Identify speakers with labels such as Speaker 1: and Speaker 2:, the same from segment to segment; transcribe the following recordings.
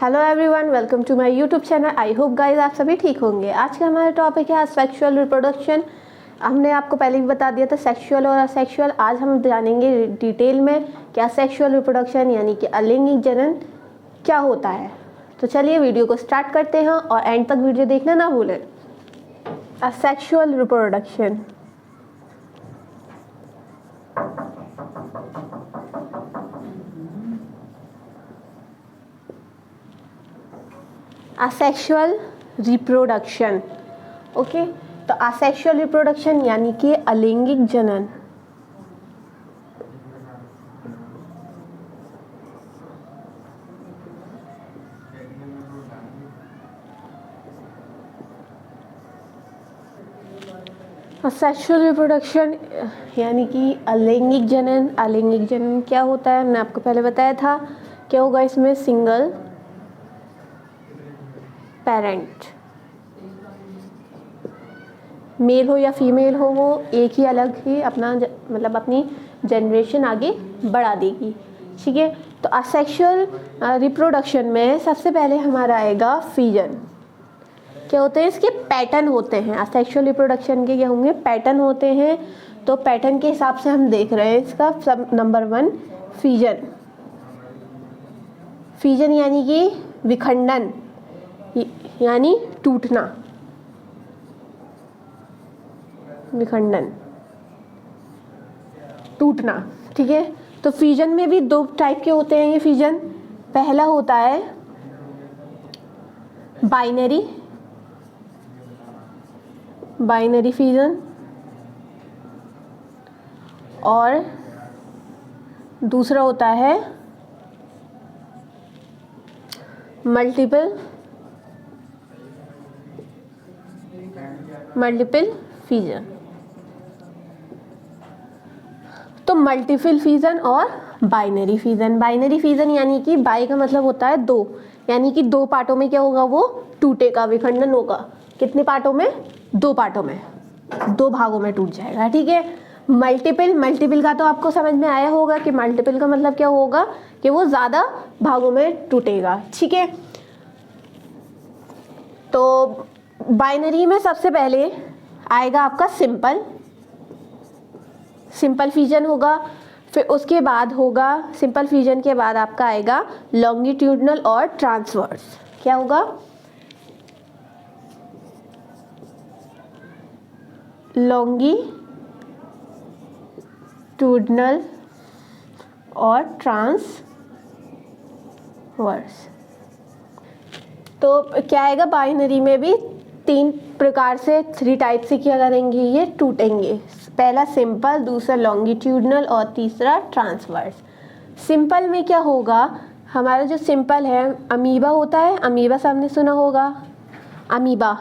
Speaker 1: Hello everyone, welcome to my YouTube channel. I hope guys आप सभी ठीक होंगे। आज का हमारा टॉपिक है सेक्सुअल रिप्रोडक्शन। हमने आपको पहले भी बता दिया था सेक्सुअल और असेक्सुअल। आज हम जानेंगे डिटेल में क्या सेक्सुअल रिप्रोडक्शन यानी कि अलैंगिक जनन क्या होता है। तो चलिए वीडियो को स्टार्ट करते हैं और एंड तक वीडियो देखना ना भूलें। Asexual reproduction asexual reproduction okay. तो असेक्सुअल रिप्रोडक्शन यानी कि अलैंगिक जनन। असेक्सुअल रिप्रोडक्शन यानी कि अलैंगिक जनन। अलैंगिक जनन क्या होता है, मैंने आपको पहले बताया था। क्या होगा इसमें, सिंगल पेरेंट, मेल हो या फीमेल हो, वो एक ही अलग ही अपना मतलब अपनी जनरेशन आगे बढ़ा देगी। ठीक है। तो असेक्सुअल रिप्रोडक्शन में सबसे पहले हमारा आएगा फिजन। क्या होते हैं, इसके पैटर्न होते हैं। असेक्सुअल रिप्रोडक्शन के क्या होंगे, पैटर्न होते हैं। तो पैटर्न के हिसाब से हम देख रहे हैं इसका सब। Number 1 fission. फिजन यानी कि विखंडन यानी टूटना, विखंडन, टूटना। ठीक है। तो फिजन में भी 2 टाइप के होते हैं ये फिजन। पहला होता है बाइनरी फिजन और दूसरा होता है मल्टीपल फिजन। तो मल्टीपल फिजन और बाइनरी फिजन। बाइनरी फिजन यानी कि बाई का मतलब होता है 2, यानी कि 2 पार्टों में क्या होगा, वो टूटेगा, विखंडन होगा। कितने पार्टों में, 2 पार्टों में, 2 भागों में टूट जाएगा। ठीक है। मल्टीपल का तो आपको समझ में आया होगा कि मल्टीपल का मतलब क्या होगा कि वो ज्यादा भागों में टूटेगा। ठीक है। तो बाइनरी में सबसे पहले आएगा आपका सिंपल फिजन होगा। फिर उसके बाद होगा, सिंपल फिजन के बाद आपका आएगा लॉन्गिट्यूडनल और ट्रांसवर्स। क्या होगा, लॉन्गिट्यूडनल और ट्रांसवर्स। तो क्या आएगा, बाइनरी में भी 3 प्रकार से, 3 टाइप से क्या करेंगे, ये टूटेंगे। पहला सिंपल, दूसरा लॉन्गिट्यूडनल और तीसरा ट्रांसवर्स। सिंपल में क्या होगा, हमारा जो सिंपल है, अमीबा होता है। अमीबा सामने सुना होगा, अमीबा।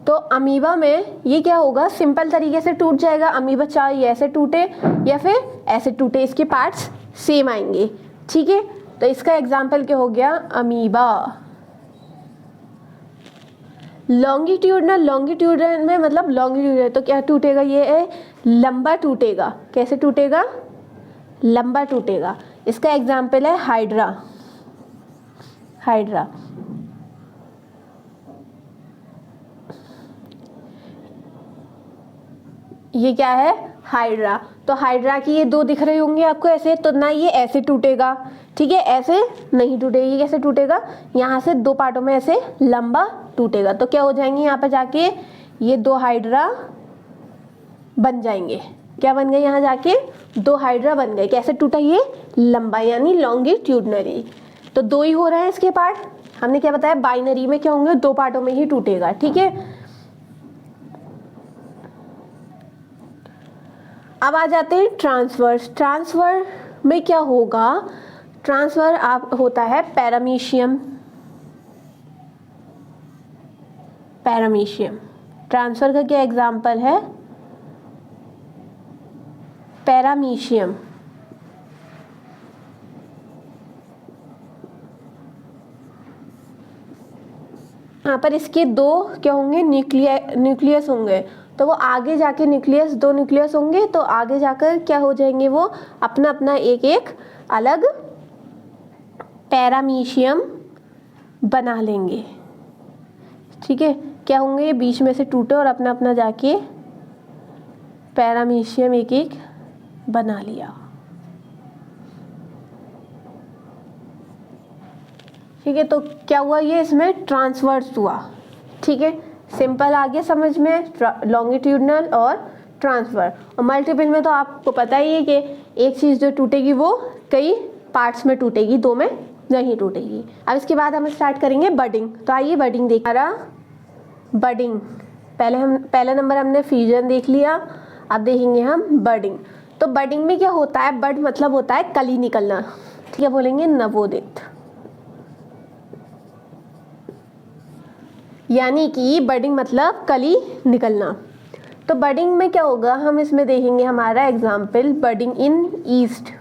Speaker 1: तो अमीबा में ये क्या होगा, सिंपल तरीके से टूट जाएगा। अमीबा चाहे ऐसे टूटे या फिर ऐसे टूटे, इसके पार्ट्स सेम आएंगे। ठीक है। तो इसका एग्जाम्पल क्या हो गया, अमीबा। लॉन्गिट्यूडनल में मतलब लॉन्गिट्यूडनल तो क्या टूटेगा, ये है लंबा टूटेगा। कैसे टूटेगा, लंबा टूटेगा। इसका एग्जाम्पल है हाइड्रा। ये क्या है, हाइड्रा। तो हाइड्रा की ये 2 दिख रहे होंगे आपको ऐसे, तो ना ये ऐसे टूटेगा, ठीक है, ऐसे नहीं टूटेगा। ये कैसे टूटेगा, यहाँ से 2 पार्टों में ऐसे लंबा टूटेगा। तो क्या हो जाएंगे, यहाँ पर जाके ये 2 हाइड्रा बन जाएंगे। क्या बन गए, यहाँ जाके 2 हाइड्रा बन गए। कैसे टूटा, ये लंबा यानी लॉन्गिट्यूडनली। तो 2 ही हो रहे हैं इसके पार्ट। हमने क्या बताया, बाइनरी में क्या होंगे, 2 पार्टों में ही टूटेगा। ठीक है। अब आ जाते हैं ट्रांसवर्स। ट्रांसफर में क्या होगा, ट्रांसफर आप होता है पैरामीशियम। ट्रांसफर का क्या एग्जाम्पल है, पैरामीशियम। यहाँ पर इसके 2 क्या होंगे, न्यूक्लियस होंगे। तो वो आगे जाके न्यूक्लियस, 2 न्यूक्लियस होंगे, तो आगे जाकर क्या हो जाएंगे, वो अपना अपना एक एक अलग पैरामीशियम बना लेंगे। ठीक है, क्या होंगे, ये बीच में से टूटे और अपना अपना जाके पैरामीशियम एक एक बना लिया। ठीक है, तो क्या हुआ, ये इसमें ट्रांसवर्स हुआ। ठीक है, सिंपल आ गया समझ में, लॉन्गिट्यूडनल और ट्रांसफर। और मल्टीपल में तो आपको पता ही है कि एक चीज़ जो टूटेगी वो कई पार्ट्स में टूटेगी, दो में नहीं टूटेगी। अब इसके बाद हम स्टार्ट करेंगे बडिंग। तो आइए बडिंग देख रहा। बडिंग पहला नंबर हमने फ्यूजन देख लिया, अब देखेंगे हम बडिंग। तो बडिंग में क्या होता है, बड मतलब होता है कली निकलना। ठीक है, बोलेंगे नवोदित, यानी कि बडिंग मतलब कली निकलना। तो बडिंग में क्या होगा, हम इसमें देखेंगे हमारा एग्जाम्पल बडिंग इन ईस्ट।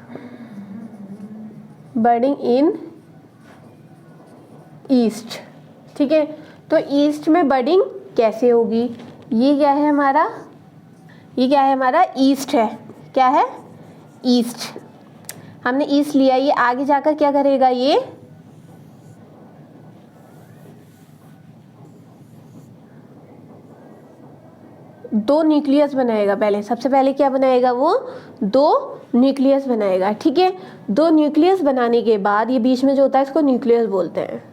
Speaker 1: बडिंग इन ईस्ट। ठीक है, तो ईस्ट में बडिंग कैसे होगी, ये क्या है हमारा, ये क्या है हमारा, ईस्ट है। क्या है, ईस्ट। हमने ईस्ट लिया, ये आगे जाकर क्या करेगा, ये दो न्यूक्लियस बनाएगा। पहले सबसे पहले क्या बनाएगा, वो दो न्यूक्लियस बनाएगा। ठीक है, दो न्यूक्लियस बनाने के बाद ये बीच में जो होता है इसको न्यूक्लियस बोलते हैं।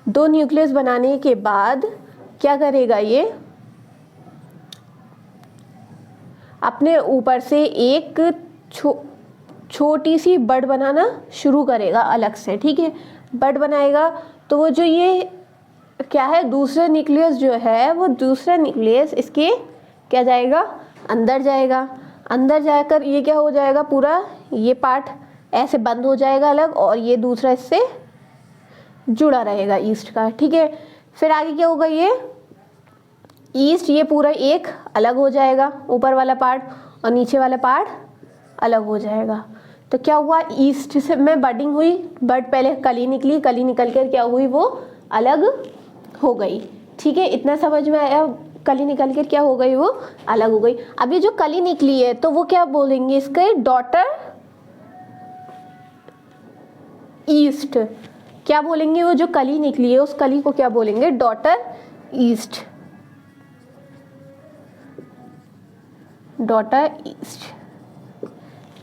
Speaker 1: दो न्यूक्लियस बनाने के बाद क्या करेगा, ये अपने ऊपर से एक छोटी सी बड बनाना शुरू करेगा अलग से। ठीक है, बड बनाएगा तो वो जो ये क्या है, दूसरा न्यूक्लियस जो है, वो दूसरा न्यूक्लियस इसके क्या जाएगा, अंदर जाएगा। अंदर जाकर ये क्या हो जाएगा, पूरा ये पार्ट ऐसे बंद हो जाएगा अलग, और ये दूसरा इससे जुड़ा रहेगा ईस्ट का। ठीक है, फिर आगे क्या होगा, ये ईस्ट ये पूरा एक अलग हो जाएगा, ऊपर वाला पार्ट, और नीचे वाला पार्ट अलग हो जाएगा। तो क्या हुआ, ईस्ट से में बडिंग हुई, बड पहले कली निकली, कली निकल कर क्या हुई, वो अलग हो गई। ठीक है, इतना समझ में आया, कली निकल कर क्या हो गई, वो अलग हो गई। अब ये जो कली निकली है तो वो क्या बोलेंगे, इसके डॉटर ईस्ट। क्या बोलेंगे, वो जो कली निकली है उस कली को क्या बोलेंगे, डॉटर ईस्ट। Daughter east.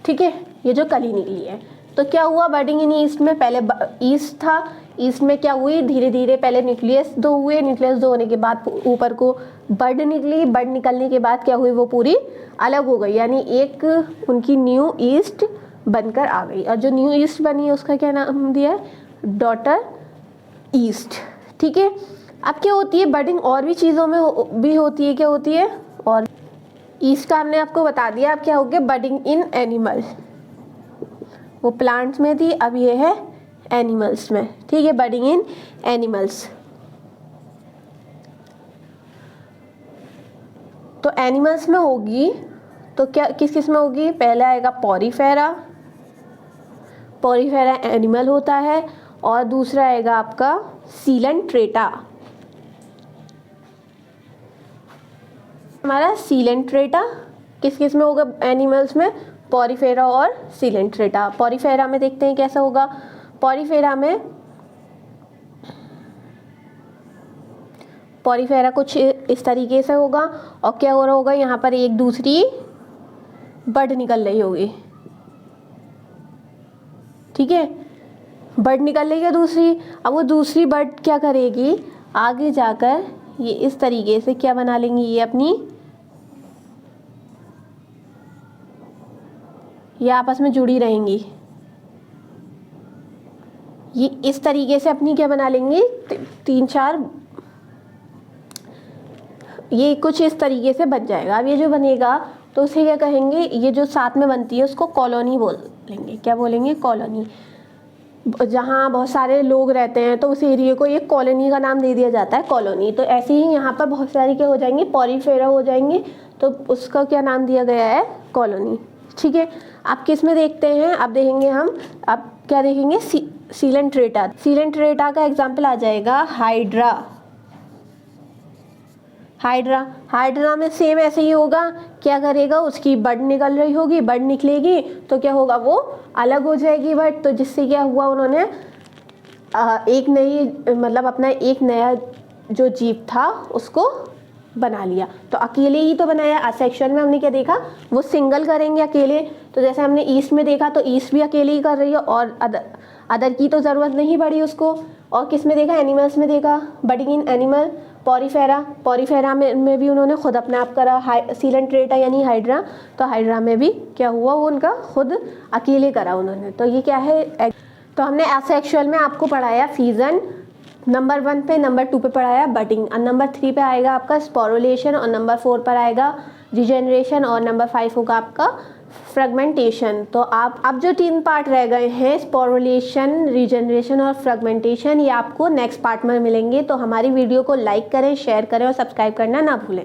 Speaker 1: ठीक है, ये जो कली निकली है। तो क्या हुआ, बडिंग इन ईस्ट में पहले ईस्ट था, ईस्ट में क्या हुई, धीरे धीरे पहले न्यूक्लियस दो हुए, न्यूक्लियस दो होने के बाद ऊपर को बड निकली, बड निकलने के बाद क्या हुई, वो पूरी अलग हो गई, यानी एक उनकी न्यू ईस्ट बनकर आ गई। और जो न्यू ईस्ट बनी है उसका क्या नाम दिया है, डॉटर ईस्ट। ठीक है, अब क्या होती है बडिंग, और भी चीज़ों में भी होती है, क्या होती है, और ईस्ट का हमने आपको बता दिया। अब क्या हो गया, बडिंग इन एनिमल, वो प्लांट्स में थी, अब ये है एनिमल्स में। ठीक है, बडिंग इन एनिमल्स। तो एनिमल्स में होगी तो क्या किस किस में होगी, पहला आएगा पॉरीफेरा, पॉरीफेरा एनिमल होता है, और दूसरा आएगा आपका सीलेंट्रेटा। हमारा सीलेंट्रेटा किस किस में होगा, एनिमल्स में पॉरीफेरा और सीलेंट्रेटा। पॉरीफेरा में देखते हैं कैसा होगा, पॉरीफेरा में पॉरीफेरा कुछ इस तरीके से होगा, और क्या हो रहा होगा, यहाँ पर एक दूसरी बड निकल रही होगी। ठीक है, बड निकल रही है दूसरी। अब वो दूसरी बड क्या करेगी, आगे जाकर ये इस तरीके से क्या बना लेंगी, ये अपनी, ये आपस में जुड़ी रहेंगी, ये इस तरीके से अपनी क्या बना लेंगी, तीन चार, ये कुछ इस तरीके से बन जाएगा। अब ये जो बनेगा तो उसे क्या कहेंगे, ये जो साथ में बनती है उसको कॉलोनी बोलेंगे। क्या बोलेंगे, कॉलोनी। जहाँ बहुत सारे लोग रहते हैं तो उस एरिया को एक कॉलोनी का नाम दे दिया जाता है, कॉलोनी। तो ऐसे ही यहाँ पर बहुत सारी क्या हो जाएंगी, पॉरीफेरा हो जाएंगे, तो उसका क्या नाम दिया गया है, कॉलोनी। ठीक है, आप किस में देखते हैं, अब देखेंगे हम, अब क्या देखेंगे, सीलेंट्रेटा। सीलेंट्रेटा का एग्जाम्पल आ जाएगा हाइड्रा। हाइड्रा, हाइड्रा में सेम ऐसे ही होगा, क्या करेगा, उसकी बड निकल रही होगी, बड निकलेगी तो क्या होगा, वो अलग हो जाएगी बड, तो जिससे क्या हुआ, उन्होंने एक नई मतलब अपना एक नया जो जीव था उसको बना लिया। तो अकेले ही तो बनाया, असेक्सुअल में हमने क्या देखा, वो सिंगल करेंगे अकेले, तो जैसे हमने ईस्ट में देखा तो ईस्ट भी अकेले ही कर रही है और अदर की तो ज़रूरत नहीं पड़ी उसको। और किस में देखा, एनिमल्स में देखा, budding in animal, Porifera, Porifera में भी उन्होंने खुद अपने आप करा, सीलेंट्रेटा यानी हाइड्रा, तो हाइड्रा में भी क्या हुआ, वो उनका खुद अकेले करा उन्होंने। तो ये क्या है, तो हमने एसेक्सुअल में आपको पढ़ाया फीजन नंबर 1 पे, नंबर 2 पे पढ़ाया बडिंग, और नंबर 3 पे आएगा आपका स्पोरुलेशन, और नंबर 4 पर आएगा रिजेनरेशन, और नंबर 5 होगा आपका फ्रेगमेंटेशन। तो आप अब जो 3 पार्ट रह गए हैं, स्पोरुलेशन, रिजेनरेशन और फ्रेगमेंटेशन, ये आपको नेक्स्ट पार्ट में मिलेंगे। तो हमारी वीडियो को लाइक करें, शेयर करें और सब्सक्राइब करना ना भूलें।